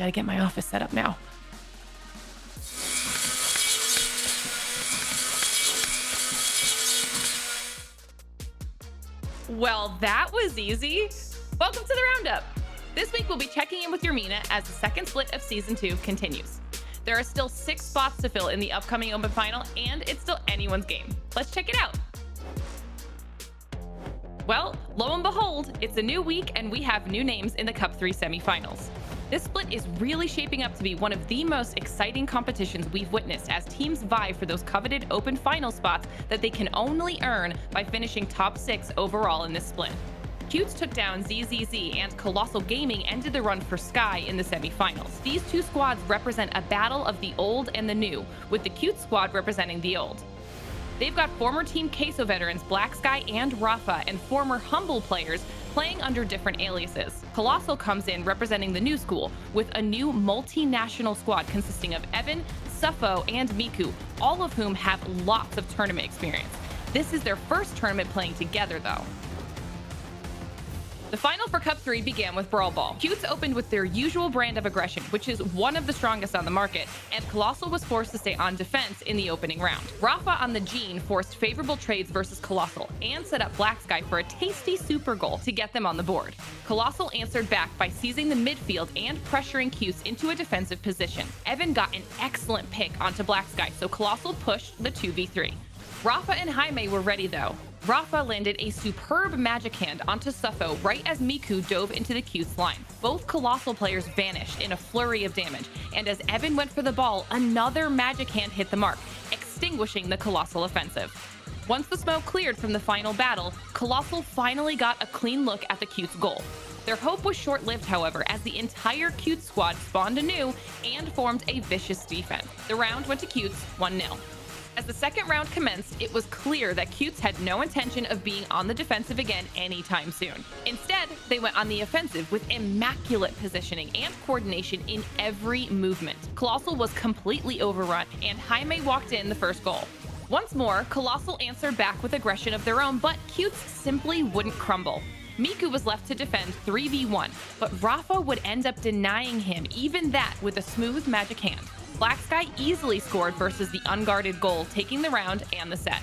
gotta get my office set up now. Well, that was easy. Welcome to the Roundup. This week we'll be checking in with EUR&MENA as the second split of Season 2 continues. There are still 6 spots to fill in the upcoming Open Final, and it's still anyone's game. Let's check it out. Well, lo and behold, it's a new week and we have new names in the Cup 3 semifinals. This split is really shaping up to be one of the most exciting competitions we've witnessed as teams vie for those coveted Open Final spots that they can only earn by finishing top 6 overall in this split. Cutes took down ZZZ, and Colossal Gaming ended the run for Sky in the semifinals. These two squads represent a battle of the old and the new, with the Cute squad representing the old. They've got former Team Queso veterans Black Sky and Rafa and former Humble players playing under different aliases. Colossal comes in representing the new school, with a new multinational squad consisting of Evan, Suffo, and Miku, all of whom have lots of tournament experience. This is their first tournament playing together though. The final for Cup 3 began with Brawl Ball. Cutes opened with their usual brand of aggression, which is one of the strongest on the market, and Colossal was forced to stay on defense in the opening round. Rafa on the Gene forced favorable trades versus Colossal, and set up Black Sky for a tasty super goal to get them on the board. Colossal answered back by seizing the midfield and pressuring Cutes into a defensive position. Evan got an excellent pick onto Black Sky, so Colossal pushed the 2v3. Rafa and Jaime were ready though. Rafa landed a superb magic hand onto Suffo right as Miku dove into the Cutes line. Both Colossal players vanished in a flurry of damage, and as Evan went for the ball, another magic hand hit the mark, extinguishing the Colossal offensive. Once the smoke cleared from the final battle, Colossal finally got a clean look at the Cutes goal. Their hope was short-lived, however, as the entire Cutes squad spawned anew and formed a vicious defense. The round went to Cutes 1-0. As the second round commenced, it was clear that Cutes had no intention of being on the defensive again anytime soon. Instead, they went on the offensive with immaculate positioning and coordination in every movement. Colossal was completely overrun, and Jaime walked in the first goal. Once more, Colossal answered back with aggression of their own, but Cutes simply wouldn't crumble. Miku was left to defend 3v1, but Rafa would end up denying him even that with a smooth magic hand. Black Sky easily scored versus the unguarded goal, taking the round and the set.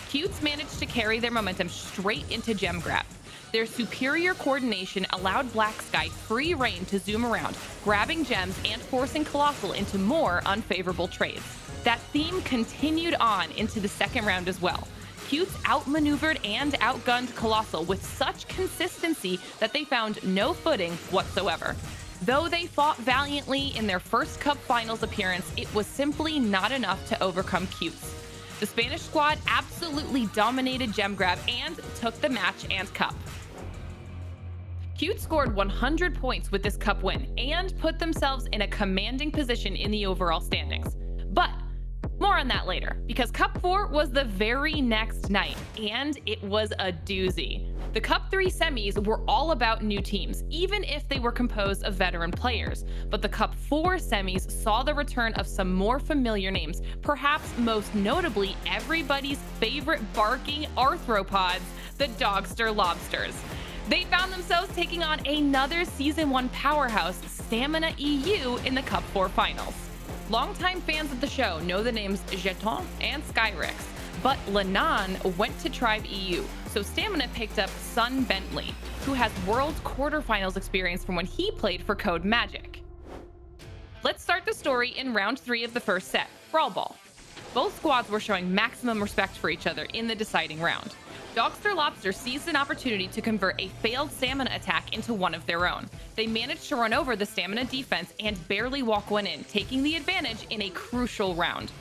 Cutes managed to carry their momentum straight into gem grab. Their superior coordination allowed Black Sky free reign to zoom around, grabbing gems and forcing Colossal into more unfavorable trades. That theme continued on into the second round as well. Cutes outmaneuvered and outgunned Colossal with such consistency that they found no footing whatsoever. Though they fought valiantly in their first Cup Finals appearance, it was simply not enough to overcome Cutes. The Spanish squad absolutely dominated gem grab and took the match and cup. Cutes scored 100 points with this cup win and put themselves in a commanding position in the overall standings. But more on that later, because Cup 4 was the very next night, and it was a doozy. The Cup 3 semis were all about new teams, even if they were composed of veteran players. But the Cup 4 semis saw the return of some more familiar names, perhaps most notably everybody's favorite barking arthropods, the Dogster Lobsters. They found themselves taking on another Season 1 powerhouse, Stamina EU, in the Cup 4 finals. Longtime fans of the show know the names Jeton and Skyrix, but Lenan went to Tribe EU, so Stamina picked up Sun Bentley, who has World quarterfinals experience from when he played for Code Magic. Let's start the story in round 3 of the first set, Brawl Ball. Both squads were showing maximum respect for each other in the deciding round. Dogster Lobster seized an opportunity to convert a failed stamina attack into one of their own. They managed to run over the stamina defense and barely walk one in, taking the advantage in a crucial round.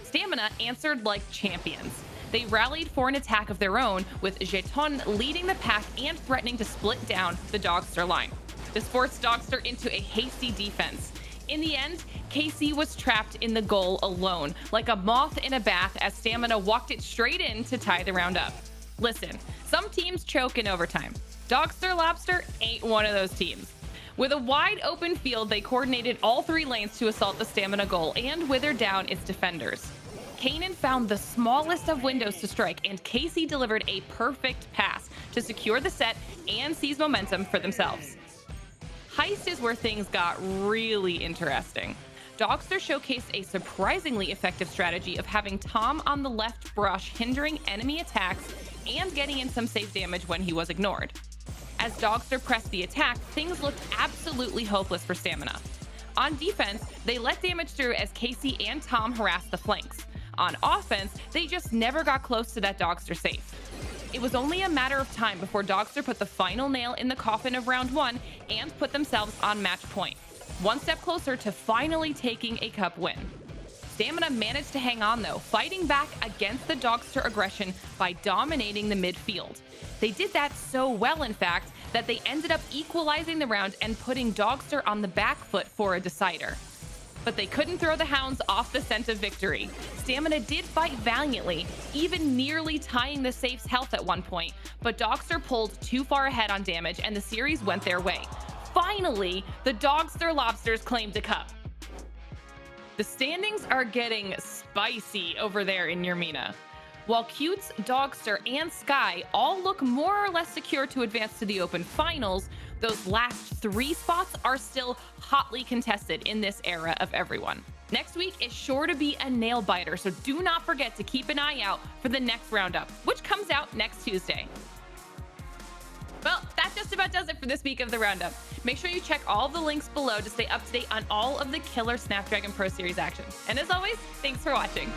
Stamina answered like champions. They rallied for an attack of their own, with Jeton leading the pack and threatening to split down the Dogster line. This forced Dogster into a hasty defense. In the end, KC was trapped in the goal alone, like a moth in a bath, as Stamina walked it straight in to tie the round up. Listen, some teams choke in overtime. Dogster Lobster ain't one of those teams. With a wide open field, they coordinated all 3 lanes to assault the Stamina goal and wither down its defenders. Kanan found the smallest of windows to strike, and Casey delivered a perfect pass to secure the set and seize momentum for themselves. Heist is where things got really interesting. Dogster showcased a surprisingly effective strategy of having Tom on the left brush, hindering enemy attacks and getting in some safe damage when he was ignored. As Dogster pressed the attack, things looked absolutely hopeless for Stamina. On defense, they let damage through as Casey and Tom harassed the flanks. On offense, they just never got close to that Dogster safe. It was only a matter of time before Dogster put the final nail in the coffin of round 1 and put themselves on match point, one step closer to finally taking a cup win. Stamina managed to hang on though, fighting back against the Dogster aggression by dominating the midfield. They did that so well, in fact, that they ended up equalizing the round and putting Dogster on the back foot for a decider. But they couldn't throw the hounds off the scent of victory. Stamina did fight valiantly, even nearly tying the safe's health at one point, but Dogster pulled too far ahead on damage and the series went their way. Finally, the Dogster Lobsters claimed a cup. The standings are getting spicy over there in EUR&MENA. While Cutes, Dogster, and Sky all look more or less secure to advance to the Open Finals, those last 3 spots are still hotly contested in this era of everyone. Next week is sure to be a nail-biter, so do not forget to keep an eye out for the next Roundup, which comes out next Tuesday. Well, that just about does it for this week of the Roundup. Make sure you check all the links below to stay up to date on all of the killer Snapdragon Pro Series action. And as always, thanks for watching.